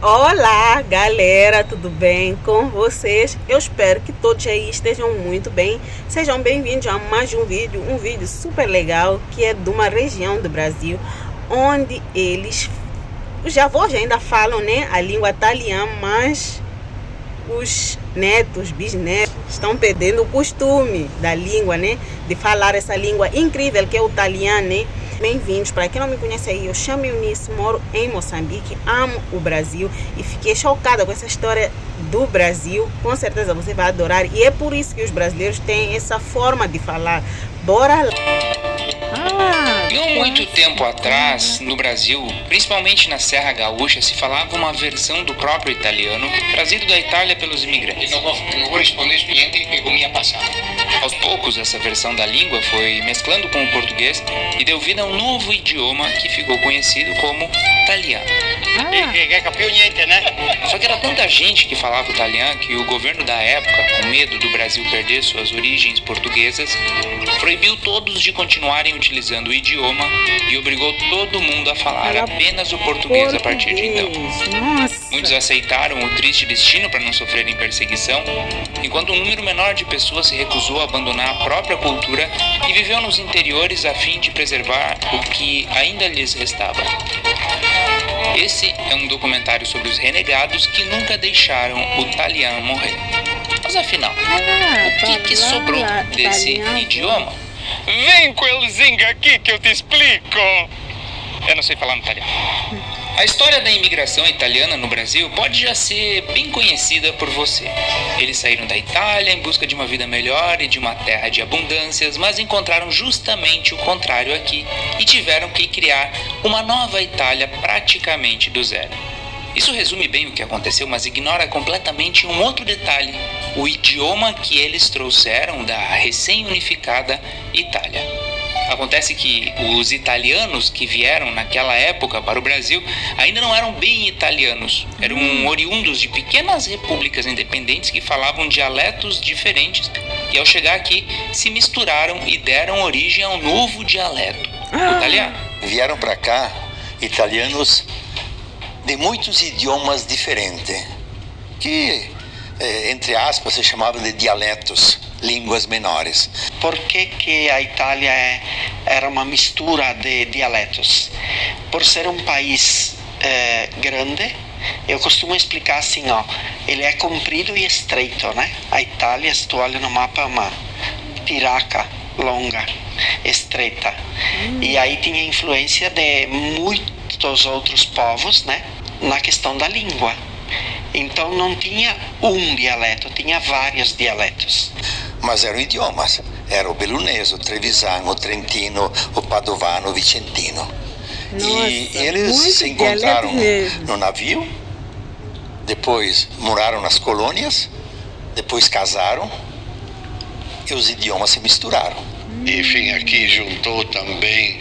Olá, galera, tudo bem com vocês? Eu espero que todos aí estejam muito bem. Sejam bem-vindos a mais um vídeo super legal que é de uma região do Brasil onde os avós ainda falam, né, a língua italiana, mas os netos, bisnetos estão perdendo o costume da língua, né, de falar essa língua incrível que é o italiano, né? Bem-vindos. Para quem não me conhece aí, eu chamo Eunice, moro em Moçambique, amo o Brasil e fiquei chocada com essa história do Brasil. Com certeza você vai adorar e é por isso que os brasileiros têm essa forma de falar. Bora lá! Não muito tempo atrás, no Brasil, principalmente na Serra Gaúcha, se falava uma versão do próprio italiano trazido da Itália pelos imigrantes. Não vou responder isso cliente que pegou minha passada. Aos poucos, essa versão da língua foi mesclando com o português e deu vida a um novo idioma que ficou conhecido como italiano. Que capio niente, né? Só que era tanta gente que falava italiano que o governo da época, com medo do Brasil perder suas origens portuguesas, proibiu todos de continuarem utilizando o idioma e obrigou todo mundo a falar apenas o português a partir de então. Nossa. Muitos aceitaram o triste destino para não sofrerem perseguição, enquanto um número menor de pessoas se recusou a abandonar a própria cultura e viveu nos interiores a fim de preservar o que ainda lhes restava. Esse é um documentário sobre os renegados que nunca deixaram o italiano morrer. Mas afinal, o que sobrou desse idioma? Vem com Elzinga aqui que eu te explico. Eu não sei falar no italiano. A história da imigração italiana no Brasil pode já ser bem conhecida por você. Eles saíram da Itália em busca de uma vida melhor e de uma terra de abundâncias, mas encontraram justamente o contrário aqui e tiveram que criar uma nova Itália praticamente do zero. Isso resume bem o que aconteceu, mas ignora completamente um outro detalhe: o idioma que eles trouxeram da recém-unificada Itália. Acontece que os italianos que vieram naquela época para o Brasil ainda não eram bem italianos. Eram oriundos de pequenas repúblicas independentes que falavam dialetos diferentes e ao chegar aqui se misturaram e deram origem a um novo dialeto, o italiano. Vieram para cá italianos de muitos idiomas diferentes, que, entre aspas, se chamavam de dialetos, línguas menores. Por que a Itália era uma mistura de dialetos? Por ser um país grande, eu costumo explicar assim, ó, ele é comprido e estreito, né? A Itália, se tu olha no mapa, é uma piraca longa, estreita. E aí tinha influência de muitos outros povos, né? Na questão da língua. Então não tinha um dialeto, tinha vários dialetos. Mas eram idiomas. Era o belunese, o trevisano, o trentino, o padovano, o vicentino. Nossa, e eles se encontraram no navio, depois moraram nas colônias, depois casaram e os idiomas se misturaram. Enfim, aqui juntou também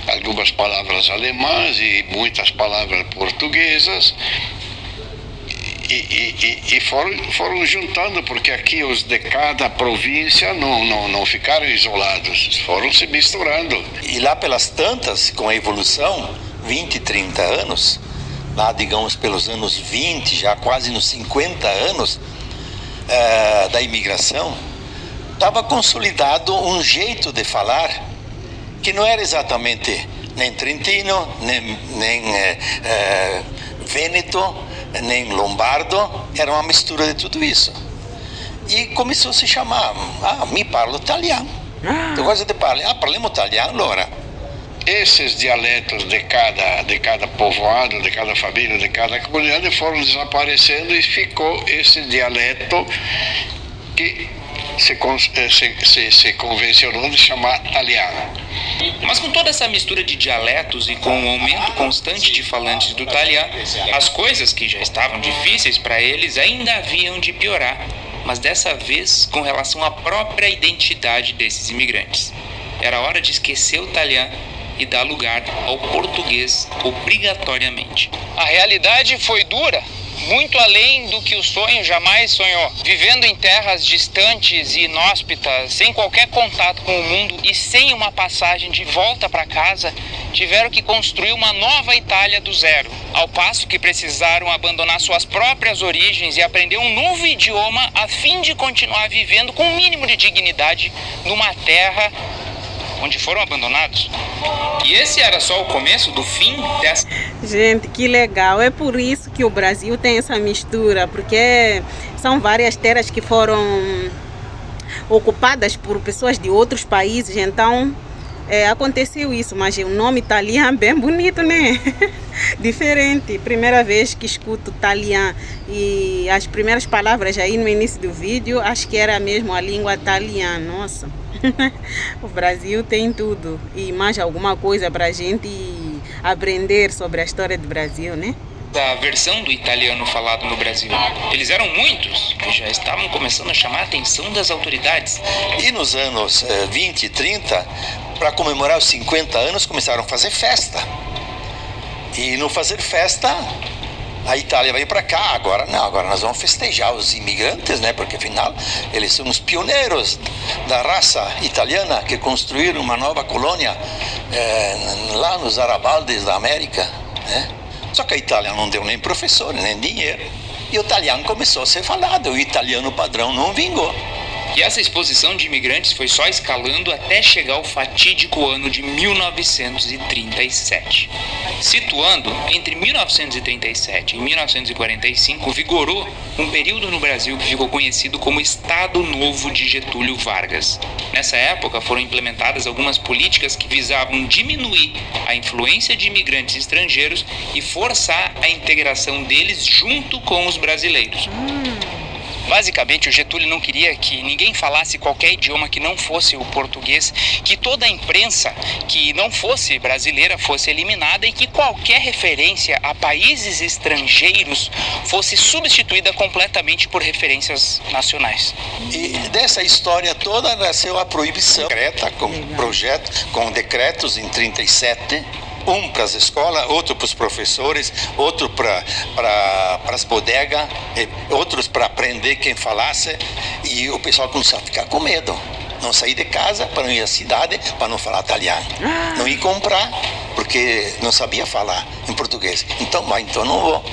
algumas palavras alemãs e muitas palavras portuguesas. E foram juntando, porque aqui os de cada província não ficaram isolados, foram se misturando. E lá pelas tantas, com a evolução, 20, 30 anos, lá digamos pelos anos 20, já quase nos 50 anos da imigração, estava consolidado um jeito de falar que não era exatamente nem trentino, nem vêneto, nem lombardo, era uma mistura de tudo isso. E começou a se chamar, mi parlo italiano. Eu gosto de falar, parliamo italiano, allora. Esses dialetos de cada povoado, de cada família, de cada comunidade foram desaparecendo e ficou esse dialeto que se convencionou de chamar italiano. Mas com toda essa mistura de dialetos e com o aumento constante de falantes do italiano, as coisas que já estavam difíceis para eles ainda haviam de piorar, mas dessa vez com relação à própria identidade desses imigrantes. Era hora de esquecer o italiano e dar lugar ao português obrigatoriamente. A realidade foi dura, muito além do que o sonho jamais sonhou. Vivendo em terras distantes e inóspitas, sem qualquer contato com o mundo e sem uma passagem de volta para casa, tiveram que construir uma nova Itália do zero, ao passo que precisaram abandonar suas próprias origens e aprender um novo idioma a fim de continuar vivendo com um mínimo de dignidade numa terra onde foram abandonados. E esse era só o começo do fim dessa... Gente, que legal. É por isso que o Brasil tem essa mistura, porque são várias terras que foram ocupadas por pessoas de outros países, então aconteceu isso, mas o nome italiano é bem bonito, né? Diferente. Primeira vez que escuto italiano e as primeiras palavras aí no início do vídeo, acho que era mesmo a língua italiana. Nossa, o Brasil tem tudo e mais alguma coisa para a gente aprender sobre a história do Brasil, né? Da versão do italiano falado no Brasil. Eles eram muitos e já estavam começando a chamar a atenção das autoridades. E nos anos 20 e 30, para comemorar os 50 anos, começaram a fazer festa. E no fazer festa, a Itália veio para cá. Agora não, agora nós vamos festejar os imigrantes, né? Porque afinal eles são os pioneiros da raça italiana que construíram uma nova colônia lá nos Arabaldes da América, né? Só que a Itália não deu nem professor, nem dinheiro. E o italiano começou a ser falado, o italiano padrão não vingou. E essa exposição de imigrantes foi só escalando até chegar ao fatídico ano de 1937. Situando, entre 1937 e 1945, vigorou um período no Brasil que ficou conhecido como Estado Novo de Getúlio Vargas. Nessa época foram implementadas algumas políticas que visavam diminuir a influência de imigrantes estrangeiros e forçar a integração deles junto com os brasileiros. Basicamente, o Getúlio não queria que ninguém falasse qualquer idioma que não fosse o português, que toda a imprensa que não fosse brasileira fosse eliminada e que qualquer referência a países estrangeiros fosse substituída completamente por referências nacionais. E dessa história toda nasceu a proibição secreta, com projeto, com decretos em 37. Um para as escolas, outro para os professores, outro para as bodegas, outros para aprender quem falasse. E o pessoal começou a ficar com medo. Não sair de casa para não ir à cidade, para não falar italiano. Não ir comprar, porque não sabia falar em português. Então não vou.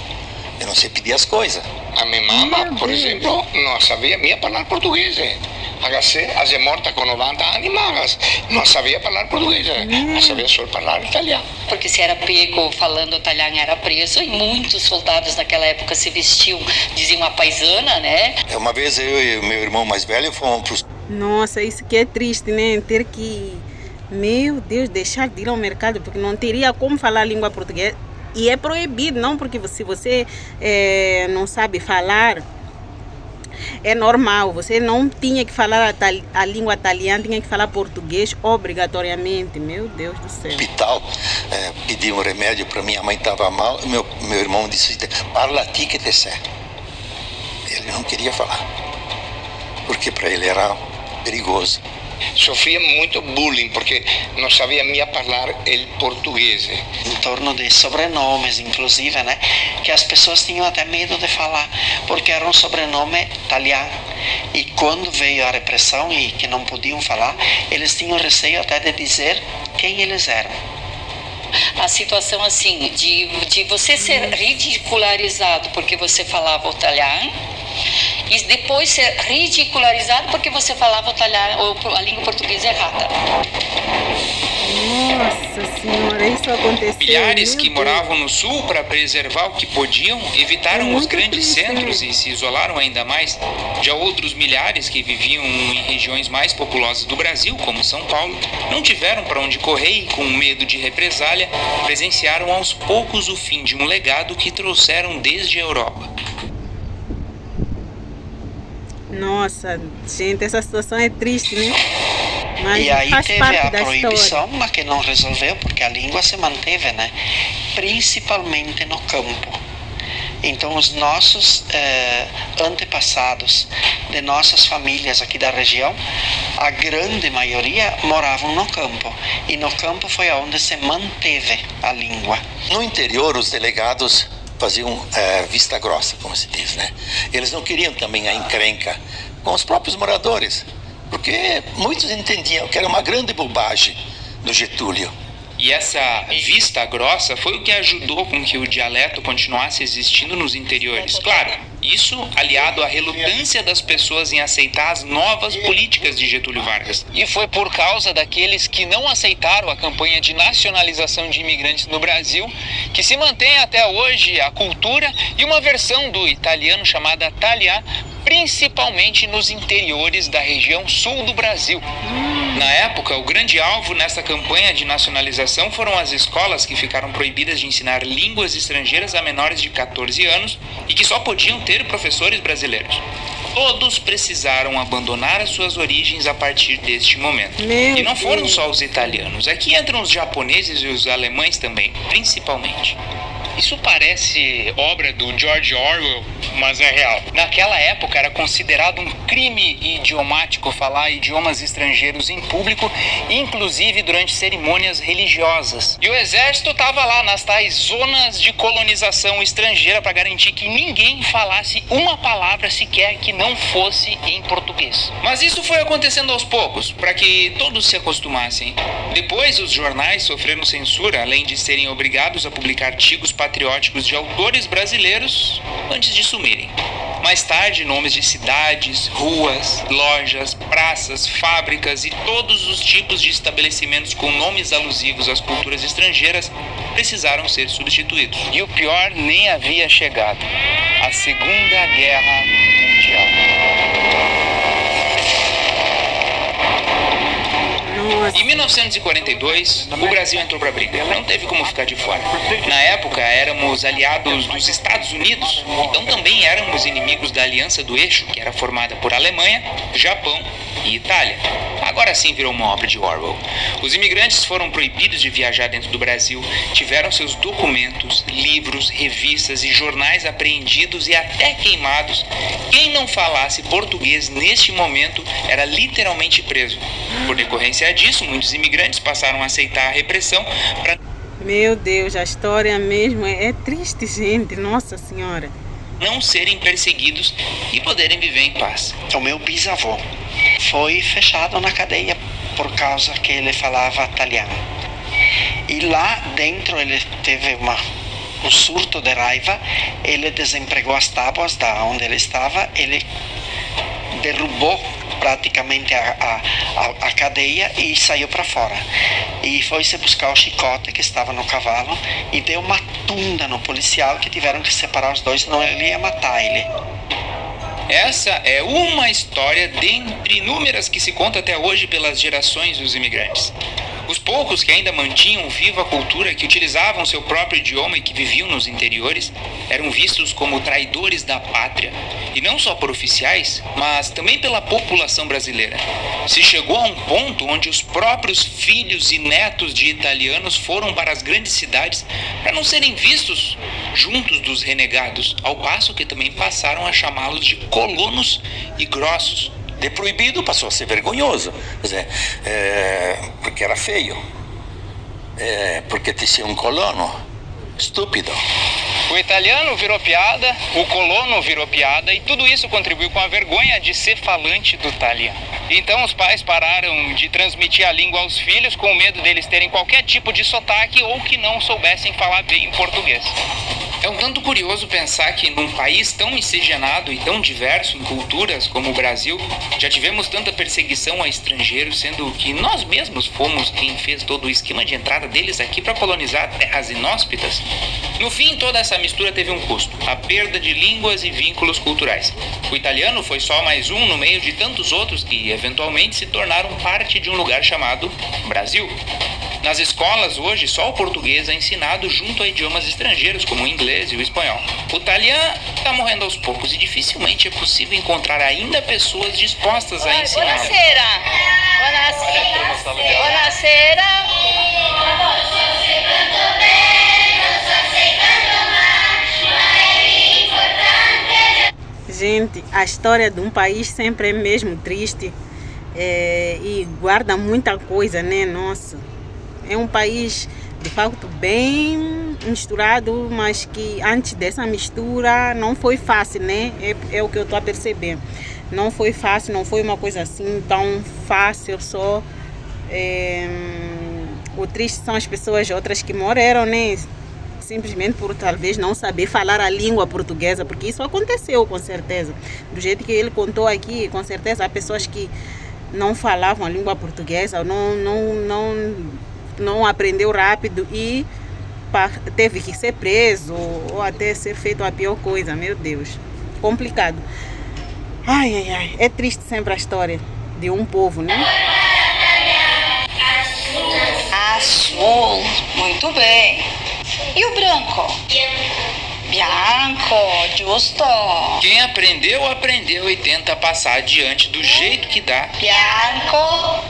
Eu não sei pedir as coisas. A minha mamma, por exemplo, não sabia nem falar português. Agora, é morta com 90 anos, mas não sabia falar português, sabia só falar italiano. Porque se era pego falando italiano era preso e muitos soldados naquela época se vestiam, diziam a paisana, né? Uma vez eu e o meu irmão mais velho fomos para os... Nossa, isso que é triste, né? Ter que, meu Deus, deixar de ir ao mercado porque não teria como falar a língua portuguesa. E é proibido, não, porque se você não sabe falar, é normal. Você não tinha que falar a língua italiana, tinha que falar português obrigatoriamente. Meu Deus do céu. Hospital, pedi um remédio para minha mãe, estava mal. Meu irmão disse, parla a ti que te sei. Ele não queria falar, porque para ele era perigoso. Sofria muito bullying porque não sabia nem falar o português. Em torno de sobrenomes, inclusive, né? Que as pessoas tinham até medo de falar, porque era um sobrenome italiano. E quando veio a repressão e que não podiam falar, eles tinham receio até de dizer quem eles eram. A situação assim, de você ser ridicularizado porque você falava italiano, e depois ser ridicularizado porque você falava a língua portuguesa errada. Nossa senhora, isso aconteceu. Milhares que moravam no sul para preservar o que podiam evitaram os grandes centros e se isolaram ainda mais. Já outros milhares que viviam em regiões mais populosas do Brasil, como São Paulo, não tiveram para onde correr e, com medo de represália, presenciaram aos poucos o fim de um legado que trouxeram desde a Europa. Nossa, gente, essa situação é triste, né? Mas e aí faz teve parte a da proibição, história. mas que não resolveu, porque a língua se manteve, né? Principalmente no campo. Então, os nossos antepassados de nossas famílias aqui da região, a grande maioria moravam no campo. E no campo foi onde se manteve a língua. No interior, os delegados faziam vista grossa, como se diz, né? Eles não queriam também a encrenca com os próprios moradores, porque muitos entendiam que era uma grande bobagem do Getúlio. E essa vista grossa foi o que ajudou com que o dialeto continuasse existindo nos interiores. Claro, isso aliado à relutância das pessoas em aceitar as novas políticas de Getúlio Vargas. E foi por causa daqueles que não aceitaram a campanha de nacionalização de imigrantes no Brasil que se mantém até hoje a cultura e uma versão do italiano chamada Talian, principalmente nos interiores da região sul do Brasil. Na época, o grande alvo nessa campanha de nacionalização foram as escolas que ficaram proibidas de ensinar línguas estrangeiras a menores de 14 anos e que só podiam ter professores brasileiros. Todos precisaram abandonar as suas origens a partir deste momento. E não foram só os italianos. Aqui entram os japoneses e os alemães também, principalmente. Isso parece obra do George Orwell, mas é real. Naquela época era considerado um crime idiomático falar idiomas estrangeiros em público, inclusive durante cerimônias religiosas. E o exército estava lá nas tais zonas de colonização estrangeira para garantir que ninguém falasse uma palavra sequer que não fosse em português. Mas isso foi acontecendo aos poucos, para que todos se acostumassem. Depois, os jornais sofreram censura, além de serem obrigados a publicar artigos patrióticos de autores brasileiros antes de sumirem. Mais tarde, nomes de cidades, ruas, lojas, praças, fábricas e todos os tipos de estabelecimentos com nomes alusivos às culturas estrangeiras precisaram ser substituídos. E o pior nem havia chegado: a Segunda Guerra Mundial. Em 1942, o Brasil entrou para a briga. Não teve como ficar de fora. Na época, éramos aliados dos Estados Unidos, então também éramos inimigos da Aliança do Eixo, que era formada por Alemanha, Japão e Itália. Agora sim virou uma obra de Orwell. Os imigrantes foram proibidos de viajar dentro do Brasil, tiveram seus documentos, livros, revistas e jornais apreendidos e até queimados. Quem não falasse português neste momento era literalmente preso. Por decorrência disso, muitos imigrantes passaram a aceitar a repressão para... Meu Deus, a história mesmo é triste, gente. Nossa Senhora. Não serem perseguidos e poderem viver em paz. O meu bisavô foi fechado na cadeia por causa que ele falava italiano. E lá dentro ele teve um surto de raiva, ele desempregou as tábuas da onde ele estava, ele derrubou praticamente a cadeia e saiu para fora. E foi se buscar o chicote que estava no cavalo e deu uma tunda no policial que tiveram que separar os dois, senão ele ia matar ele. Essa é uma história dentre inúmeras que se conta até hoje pelas gerações dos imigrantes. Os poucos que ainda mantinham viva a cultura, que utilizavam seu próprio idioma e que viviam nos interiores, eram vistos como traidores da pátria, e não só por oficiais, mas também pela população brasileira. Se chegou a um ponto onde os próprios filhos e netos de italianos foram para as grandes cidades para não serem vistos juntos dos renegados, ao passo que também passaram a chamá-los de colonos e grossos. De proibido passou a ser vergonhoso, quer dizer, porque era feio, porque te ser um colono, estúpido. O italiano virou piada, o colono virou piada e tudo isso contribuiu com a vergonha de ser falante do italiano. Então os pais pararam de transmitir a língua aos filhos com medo deles terem qualquer tipo de sotaque ou que não soubessem falar bem português. É um tanto curioso pensar que num país tão miscigenado e tão diverso em culturas como o Brasil, já tivemos tanta perseguição a estrangeiros, sendo que nós mesmos fomos quem fez todo o esquema de entrada deles aqui para colonizar terras inóspitas. No fim, toda essa mistura teve um custo: a perda de línguas e vínculos culturais. O italiano foi só mais um no meio de tantos outros que eventualmente se tornaram parte de um lugar chamado Brasil. Nas escolas hoje só o português é ensinado junto a idiomas estrangeiros como o inglês e o espanhol. O italiano está morrendo aos poucos e dificilmente é possível encontrar ainda pessoas dispostas a ensinar. Buonasera. Buonasera. Gente, a história de um país sempre é mesmo triste e guarda muita coisa, né? Nossa, é um país de fato bem misturado, mas que antes dessa mistura não foi fácil, né? É o que eu estou a perceber. Não foi fácil, não foi uma coisa assim tão fácil, só O triste são as pessoas outras que morreram, né? Simplesmente por talvez não saber falar a língua portuguesa, porque isso aconteceu com certeza. Do jeito que ele contou aqui, com certeza há pessoas que não falavam a língua portuguesa, não aprendeu rápido e teve que ser preso ou até ser feito a pior coisa. Meu Deus, complicado. Ai, é triste sempre a história de um povo, né? Azul, muito bem. E o branco? Bianco, justo. Quem aprendeu, aprendeu e tenta passar adiante do jeito que dá. Bianco,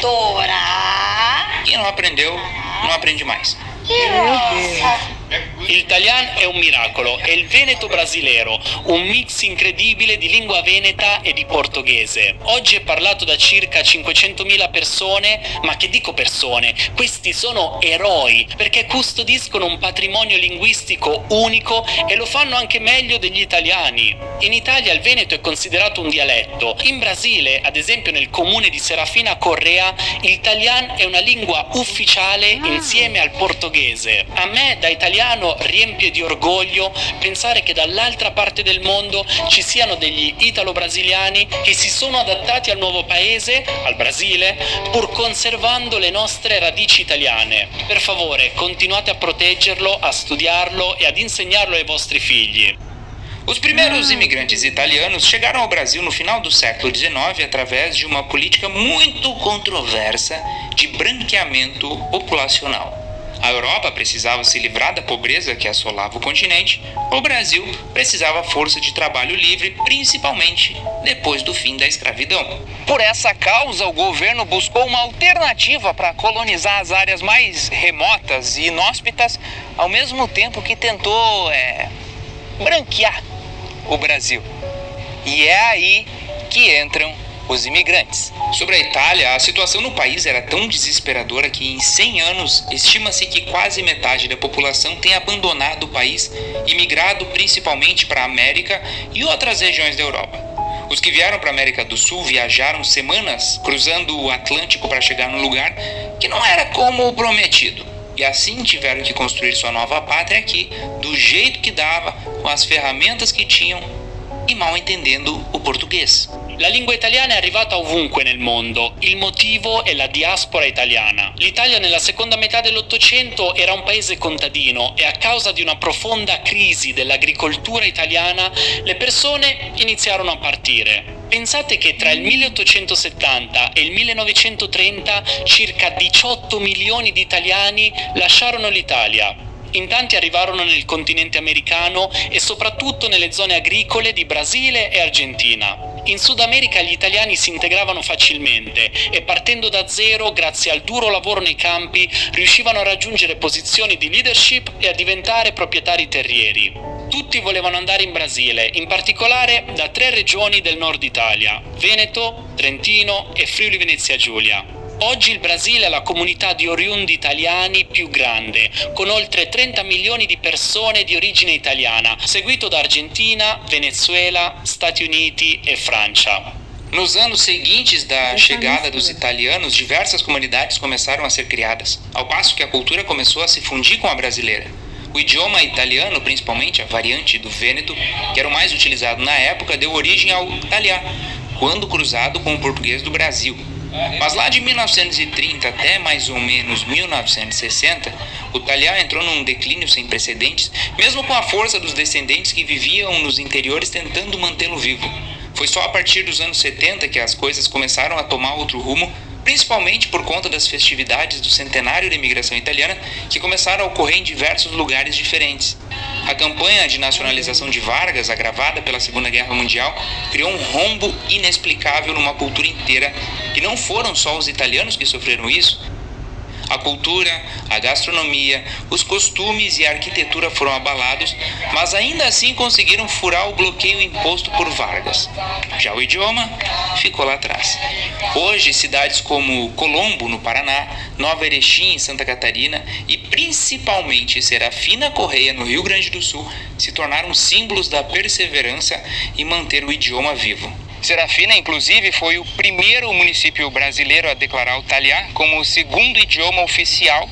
Dora. Quem não aprendeu, não aprende mais. Rosa. Il italiano è un miracolo, è il veneto brasileiro, un mix incredibile di lingua veneta e di portoghese. Oggi è parlato da circa 500.000 persone, ma che dico persone? Questi sono eroi, perché custodiscono un patrimonio linguistico unico e lo fanno anche meglio degli italiani. In Italia il veneto è considerato un dialetto. In Brasile, ad esempio nel comune di Serafina Correa, il italiano è una lingua ufficiale insieme al portoghese. A me da italiano riempie di orgoglio pensare che dall'altra parte del mondo ci siano degli italo-brasiliani che si sono adattati al nuovo paese, al Brasile, pur conservando le nostre radici italiane. Per favore, continuate a proteggerlo, a studiarlo e ad insegnarlo ai vostri figli. Os primeiros imigrantes italianos chegaram ao Brasil no final do século XIX através de uma política muito controversa de branqueamento populacional. A Europa precisava se livrar da pobreza que assolava o continente, o Brasil precisava força de trabalho livre, principalmente depois do fim da escravidão. Por essa causa, o governo buscou uma alternativa para colonizar as áreas mais remotas e inóspitas, ao mesmo tempo que tentou branquear o Brasil. E é aí que entram os imigrantes. Sobre a Itália, a situação no país era tão desesperadora que em 100 anos estima-se que quase metade da população tenha abandonado o país e migrado principalmente para a América e outras regiões da Europa. Os que vieram para a América do Sul viajaram semanas cruzando o Atlântico para chegar num lugar que não era como o prometido. E assim tiveram que construir sua nova pátria aqui, do jeito que dava, com as ferramentas que tinham e mal entendendo o português. La lingua italiana è arrivata ovunque nel mondo, il motivo è la diaspora italiana. L'Italia nella seconda metà dell'Ottocento era un paese contadino e a causa di una profonda crisi dell'agricoltura italiana le persone iniziarono a partire. Pensate che tra il 1870 e il 1930 circa 18 milioni di italiani lasciarono l'Italia. In tanti arrivarono nel continente americano e soprattutto nelle zone agricole di Brasile e Argentina. In Sud America gli italiani si integravano facilmente e partendo da zero, grazie al duro lavoro nei campi, riuscivano a raggiungere posizioni di leadership e a diventare proprietari terrieri. Tutti volevano andare in Brasile, in particolare da 3 regioni del nord Italia: Veneto, Trentino e Friuli Venezia Giulia. Oggi il Brasile è la comunità di oriundi italiani più grande, con oltre 30 milioni di persone di origine italiana, seguito da Argentina, Venezuela, Stati Uniti e Francia. Nos anos seguintes da chegada dos italianos, diversas comunidades começaram a ser criadas, ao passo que a cultura começou a se fundir com a brasileira. O idioma italiano, principalmente a variante do vêneto, que era o mais utilizado na época, deu origem ao italià, quando cruzado com o português do Brasil. Mas lá de 1930 até mais ou menos 1960, o italiano entrou num declínio sem precedentes, mesmo com a força dos descendentes que viviam nos interiores tentando mantê-lo vivo. Foi só a partir dos anos 70 que as coisas começaram a tomar outro rumo, principalmente por conta das festividades do centenário da imigração italiana, que começaram a ocorrer em diversos lugares diferentes. A campanha de nacionalização de Vargas, agravada pela Segunda Guerra Mundial, criou um rombo inexplicável numa cultura inteira, e não foram só os italianos que sofreram isso. A cultura, a gastronomia, os costumes e a arquitetura foram abalados, mas ainda assim conseguiram furar o bloqueio imposto por Vargas. Já o idioma ficou lá atrás. Hoje, cidades como Colombo, no Paraná, Nova Erechim, em Santa Catarina e principalmente Serafina Correia, no Rio Grande do Sul, se tornaram símbolos da perseverança e manter o idioma vivo. Serafina, inclusive, foi o primeiro município brasileiro a declarar o italiano como o segundo idioma oficial,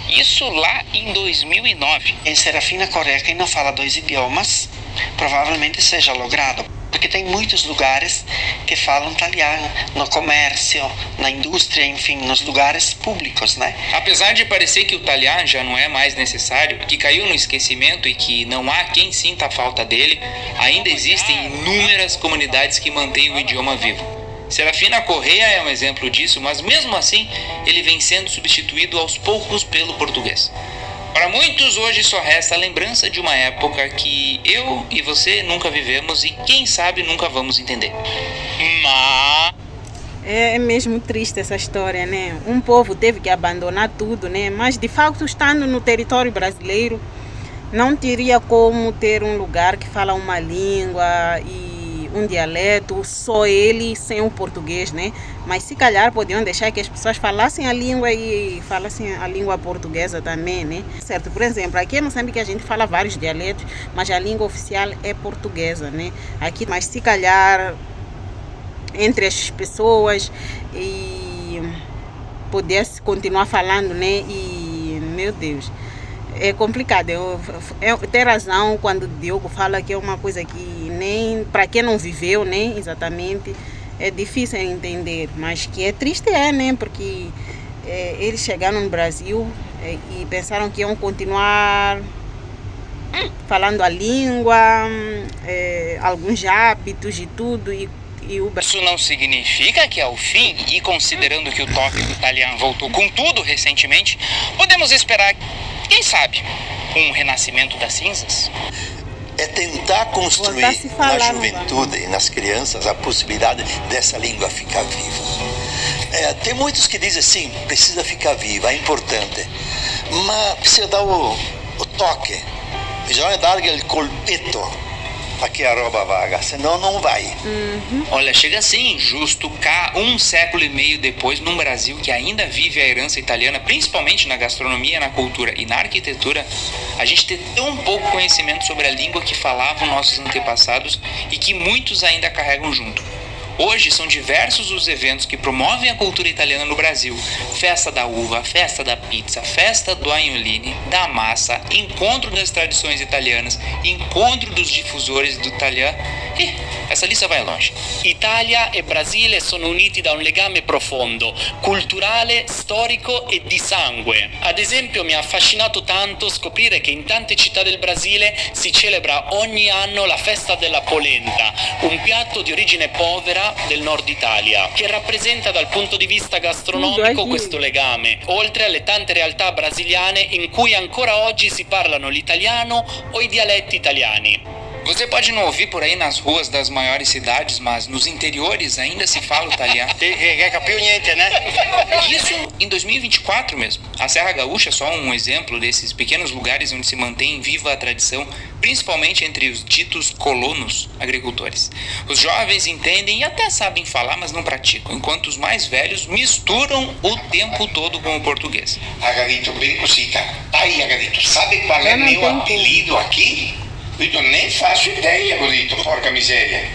isso lá em 2009. Em Serafina, Coreia, quem não fala 2 idiomas, provavelmente seja logrado, porque tem muitos lugares que falam italiano, no comércio, na indústria, enfim, nos lugares públicos, né? Apesar de parecer que o italiano já não é mais necessário, que caiu no esquecimento e que não há quem sinta a falta dele, ainda existem inúmeras comunidades que mantêm o idioma vivo. Serafina Correia é um exemplo disso, mas mesmo assim ele vem sendo substituído aos poucos pelo português. Para muitos, hoje só resta a lembrança de uma época que eu e você nunca vivemos e quem sabe nunca vamos entender. Mas... É mesmo triste essa história, né? Um povo teve que abandonar tudo, né? Mas de fato, estando no território brasileiro, não teria como ter um lugar que fala uma língua e um dialeto, só ele sem o português, né? Mas se calhar podiam deixar que as pessoas falassem a língua e falassem a língua portuguesa também, né? Certo, por exemplo, aqui em Moçambique a gente fala vários dialetos, mas a língua oficial é portuguesa, né? Aqui, mas se calhar entre as pessoas e pudesse continuar falando, né? E, meu Deus, é complicado. Eu tenho razão quando o Diogo fala que é uma coisa que nem para quem não viveu, né? Exatamente, é difícil entender, mas que é triste, né? Porque eles chegaram no Brasil e pensaram que iam continuar falando a língua, alguns hábitos e tudo, e isso não significa que ao fim, e considerando que o toque do italiano voltou com tudo recentemente, podemos esperar, quem sabe, um renascimento das cinzas? É tentar construir na juventude e nas crianças a possibilidade dessa língua ficar viva. Tem muitos que dizem assim, precisa ficar viva, é importante, mas precisa dar o toque, bisogna dargli il colpetto para que a roupa vaga, senão não vai. Olha, chega a ser injusto cá, 1 século e meio depois, num Brasil que ainda vive a herança italiana, principalmente na gastronomia, na cultura e na arquitetura, a gente ter tão pouco conhecimento sobre a língua que falavam nossos antepassados e que muitos ainda carregam junto. Hoje são diversos os eventos que promovem a cultura italiana no Brasil. Festa da uva, festa da pizza, festa do agnolini, da massa, encontro das tradições italianas, encontro dos difusores do italiano. E essa lista vai longe. Italia e Brasile sono uniti da un legame profondo, culturale, storico e di sangue. Ad esempio, mi ha affascinato tanto scoprire che in tante città del Brasile si celebra ogni anno la festa della polenta, un piatto di origine povera del nord Italia, che rappresenta dal punto di vista gastronomico questo legame, oltre alle tante realtà brasiliane in cui ancora oggi si parlano l'italiano o i dialetti italiani. Você pode não ouvir por aí nas ruas das maiores cidades, mas nos interiores ainda se fala italiano. Isso em 2024 mesmo. A Serra Gaúcha é só um exemplo desses pequenos lugares onde se mantém viva a tradição, principalmente entre os ditos colonos agricultores. Os jovens entendem e até sabem falar, mas não praticam, enquanto os mais velhos misturam o tempo todo com o português. Agadito, bem cosita. Aí, Agadito, sabe qual é meu apelido aqui? Eu nem faço ideia, Godito, porca miséria.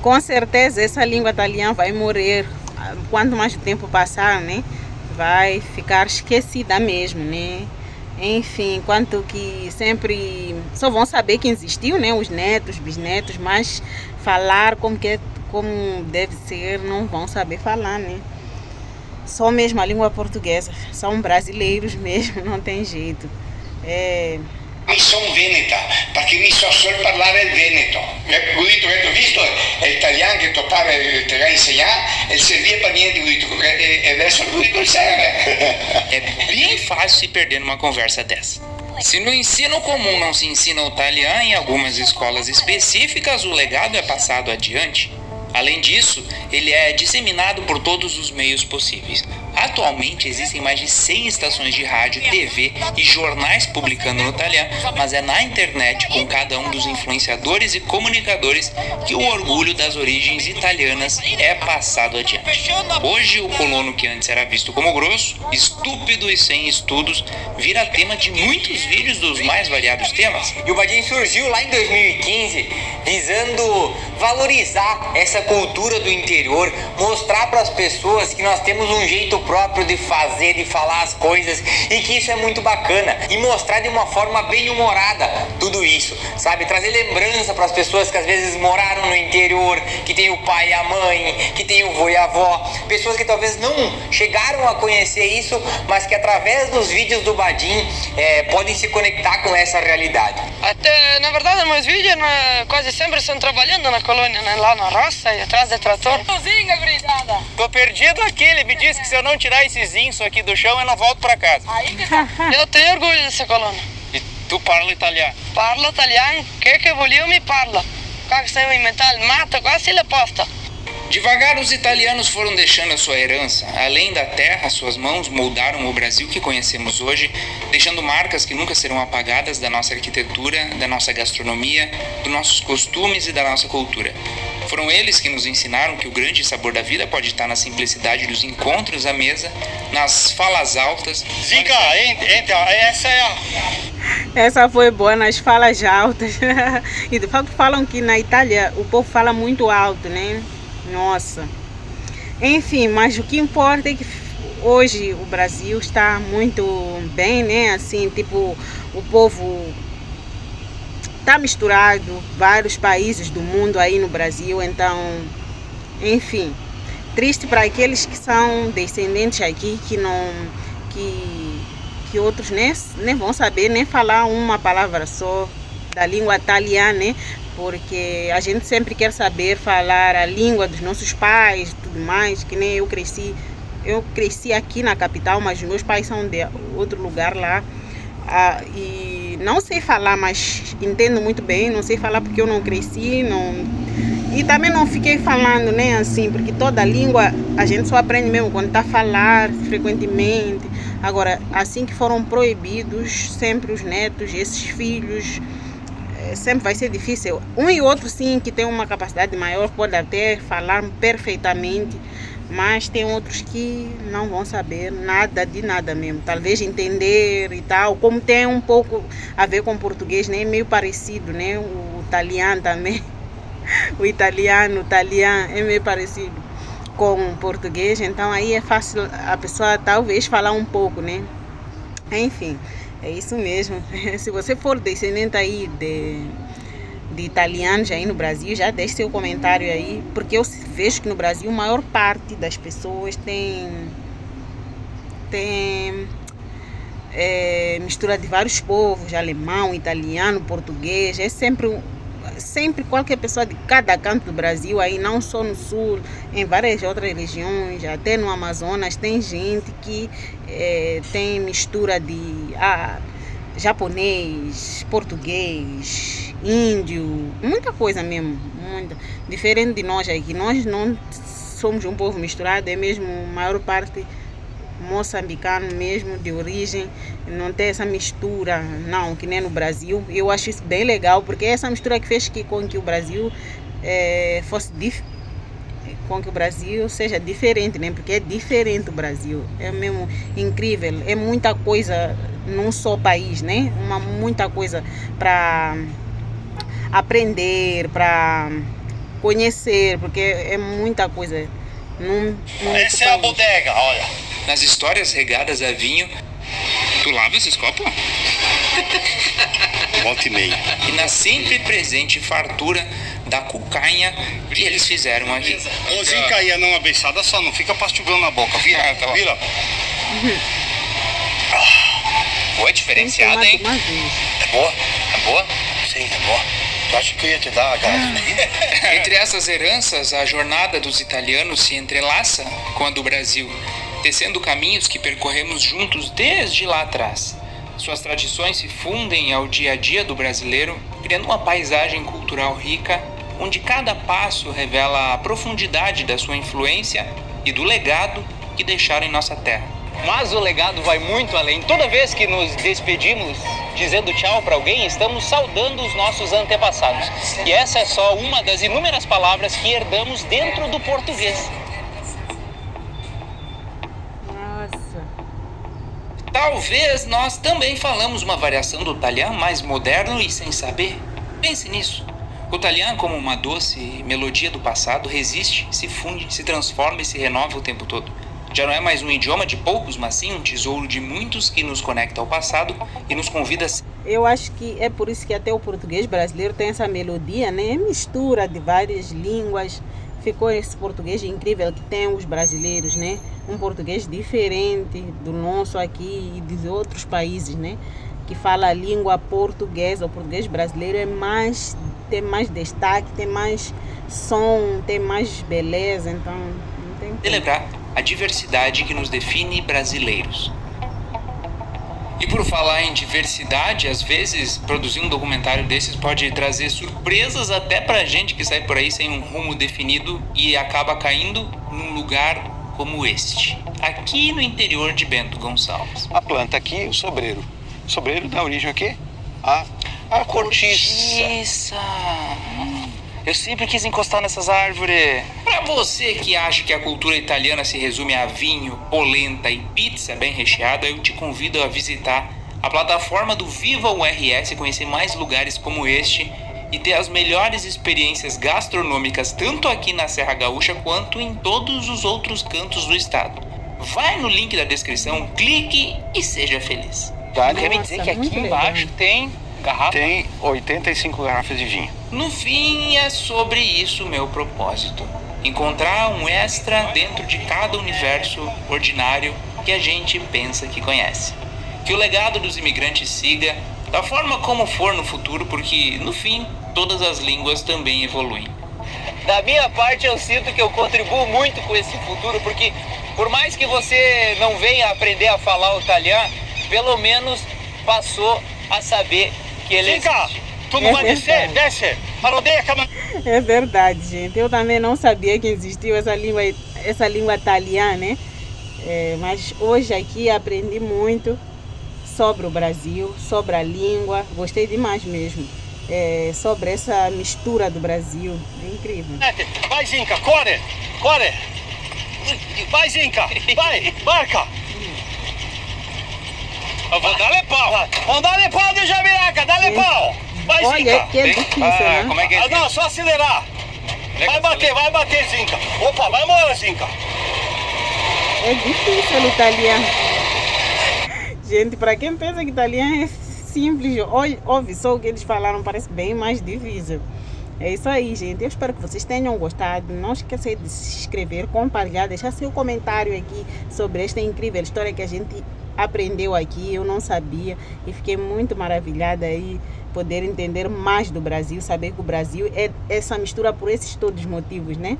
Com certeza essa língua italiana vai morrer. Quanto mais o tempo passar, né? Vai ficar esquecida mesmo, né? Enfim, quanto que sempre só vão saber que existiu, né? Os netos, bisnetos, mas falar como deve ser, não vão saber falar, né? Só mesmo a língua portuguesa. São brasileiros mesmo, não tem jeito. Mi sono veneta, perché mi so solo parlare il veneto. Godito che ho visto è italiano che topava te vai ensinar, ele servia para niente, Godito, e adesso il Godito serve. É bem fácil se perder numa conversa dessa. Se no ensino comum não se ensina o italiano, em algumas escolas específicas o legado é passado adiante. Além disso, ele é disseminado por todos os meios possíveis. Atualmente existem mais de 100 estações de rádio, TV e jornais publicando no italiano, mas é na internet, com cada um dos influenciadores e comunicadores, que o orgulho das origens italianas é passado adiante. Hoje, o colono que antes era visto como grosso, estúpido e sem estudos, vira tema de muitos vídeos dos mais variados temas. E o Badin surgiu lá em 2015, visando valorizar essa cultura do interior, mostrar para as pessoas que nós temos um jeito próprio de fazer, de falar as coisas, e que isso é muito bacana, e mostrar de uma forma bem humorada tudo isso, sabe? Trazer lembrança para as pessoas que às vezes moraram no interior, que tem o pai e a mãe, que tem o vô e a avó, pessoas que talvez não chegaram a conhecer isso, mas que através dos vídeos do Badin podem se conectar com essa realidade. Até, na verdade, meus vídeos quase sempre estão trabalhando na colônia, né? Lá na roça e atrás do trator. Cozinha, brilhada. Tô perdido aqui, ele me disse que se eu não tirar esses insos aqui do chão, eu não volto pra casa. Aí que tá. Eu tenho orgulho dessa colônia. E tu parla italiano? Parlo italiano, que voglio mi parla. Как se inventar mato, quase ele posta. Devagar, os italianos foram deixando a sua herança. Além da terra, suas mãos moldaram o Brasil que conhecemos hoje, deixando marcas que nunca serão apagadas da nossa arquitetura, da nossa gastronomia, dos nossos costumes e da nossa cultura. Foram eles que nos ensinaram que o grande sabor da vida pode estar na simplicidade dos encontros à mesa, nas falas altas. Zica, entra, essa é a... Essa foi boa, nas falas altas. E de fato falam que na Itália o povo fala muito alto, né? Nossa. Enfim, mas o que importa é que hoje o Brasil está muito bem, né? Assim, tipo, o povo está misturado, vários países do mundo aí no Brasil, então, enfim, triste para aqueles que são descendentes aqui, que outros nem vão saber nem falar uma palavra só da língua italiana, né? Porque a gente sempre quer saber falar a língua dos nossos pais e tudo mais, que nem eu cresci aqui na capital, mas meus pais são de outro lugar lá. E não sei falar, mas entendo muito bem. Não sei falar porque eu não cresci, e também não fiquei falando, né, assim, porque toda língua a gente só aprende mesmo quando está a falar frequentemente. Agora, assim que foram proibidos, sempre os netos, esses filhos, sempre vai ser difícil. Um e outro, sim, que tem uma capacidade maior, pode até falar perfeitamente, mas tem outros que não vão saber nada de nada mesmo. Talvez entender e tal, como tem um pouco a ver com o português, né? Meio parecido, né? O italiano também. O italiano é meio parecido com o português, então aí é fácil a pessoa talvez falar um pouco, né? Enfim, é isso mesmo. Se você for descendente aí de italianos aí no Brasil, já deixe seu comentário aí, porque eu vejo que no Brasil a maior parte das pessoas tem mistura de vários povos, alemão, italiano, português. É sempre qualquer pessoa de cada canto do Brasil, aí não só no sul, em várias outras regiões, até no Amazonas, tem gente que tem mistura de japonês, português, índio, muita coisa mesmo, muita. Diferente de nós aqui, nós não somos um povo misturado, é mesmo a maior parte moçambicano mesmo, de origem, não tem essa mistura, não, que nem no Brasil. Eu acho isso bem legal, porque essa mistura que fez com que o Brasil com que o Brasil seja diferente, né? Porque é diferente o Brasil, é mesmo incrível, é muita coisa num só país, né? Muita coisa para aprender, para conhecer, porque é muita coisa. Essa é a bodega, olha. Nas histórias regadas a vinho, tu lava esses copos? Volta e meia. E na sempre presente fartura da cucanha que eles fizeram aqui. Ô, Zica, aí não abençada só, não fica pastigando na boca. Vira, vira. Boa, diferenciada, hein? É boa? É boa? Sim, é boa. Tu acha que eu ia te dar a gasolina? Entre essas heranças, a jornada dos italianos se entrelaça com a do Brasil, tecendo caminhos que percorremos juntos desde lá atrás. Suas tradições se fundem ao dia a dia do brasileiro, criando uma paisagem cultural rica, onde cada passo revela a profundidade da sua influência e do legado que deixaram em nossa terra. Mas o legado vai muito além. Toda vez que nos despedimos dizendo tchau para alguém, estamos saudando os nossos antepassados. E essa é só uma das inúmeras palavras que herdamos dentro do português. Nossa. Talvez nós também falamos uma variação do italiano mais moderno e sem saber. Pense nisso. O italiano, como uma doce melodia do passado, resiste, se funde, se transforma e se renova o tempo todo. Já não é mais um idioma de poucos, mas sim um tesouro de muitos que nos conecta ao passado e nos convida a... Eu acho que é por isso que até o português brasileiro tem essa melodia, né? Mistura de várias línguas. Ficou esse português incrível que tem os brasileiros, né? Um português diferente do nosso aqui e dos outros países, né? Que fala a língua portuguesa. O português brasileiro tem mais destaque, tem mais som, tem mais beleza, então não tem... celebrar a diversidade que nos define brasileiros. E por falar em diversidade, às vezes produzir um documentário desses pode trazer surpresas até pra gente que sai por aí sem um rumo definido e acaba caindo num lugar como este, aqui no interior de Bento Gonçalves. A planta aqui, o sobreiro. O sobreiro dá origem a quê? A cortiça. Eu sempre quis encostar nessas árvores. Para você que acha que a cultura italiana se resume a vinho, polenta e pizza bem recheada, eu te convido a visitar a plataforma do Viva URS e conhecer mais lugares como este e ter as melhores experiências gastronômicas tanto aqui na Serra Gaúcha quanto em todos os outros cantos do estado. Vai no link da descrição, clique e seja feliz. Quer me dizer que aqui embaixo tem garrafa? Tem 85 garrafas de vinho. No fim, é sobre isso meu propósito. Encontrar um extra dentro de cada universo ordinário que a gente pensa que conhece. Que o legado dos imigrantes siga da forma como for no futuro, porque, no fim, todas as línguas também evoluem. Da minha parte, eu sinto que eu contribuo muito com esse futuro, porque por mais que você não venha aprender a falar o italiano, pelo menos passou a saber que ele existe. Tu não vai descer? Desce! Parodeia, cama! É verdade, gente. Eu também não sabia que existiu essa língua italiana, né? Mas hoje aqui aprendi muito sobre o Brasil, sobre a língua. Gostei demais mesmo. Sobre essa mistura do Brasil. É incrível. Vai, Zinca, corre! Corre! Vai, Zinca! Vai! Marca! Dá-lhe pau! Dá-lhe pau de Jabiraca! Dá-lhe pau! Vai, olha, Zinca! que é difícil, né? Como é que é? Não, só acelerar! Vai bater, Zinca! Opa, vai embora, Zinca! É difícil o italiano. Gente, para quem pensa que italiano é simples, ouve só o que eles falaram, parece bem mais difícil. É isso aí, gente. Eu espero que vocês tenham gostado. Não esqueça de se inscrever, compartilhar, deixar seu comentário aqui sobre esta incrível história que a gente aprendeu aqui. Eu não sabia e fiquei muito maravilhada aí poder entender mais do Brasil, saber que o Brasil é essa mistura por esses todos os motivos, né?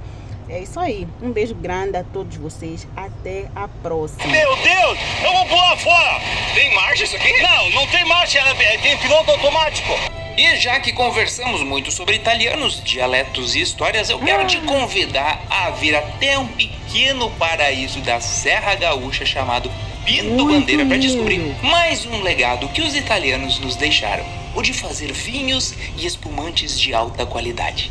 É isso aí. Um beijo grande a todos vocês. Até a próxima. Meu Deus! Eu vou pular fora! Tem marcha isso aqui? Não tem marcha. Tem piloto automático. E já que conversamos muito sobre italianos, dialetos e histórias, eu quero te convidar a vir até um pequeno paraíso da Serra Gaúcha chamado Pinto Bandeira para descobrir mais um legado que os italianos nos deixaram, o de fazer vinhos e espumantes de alta qualidade.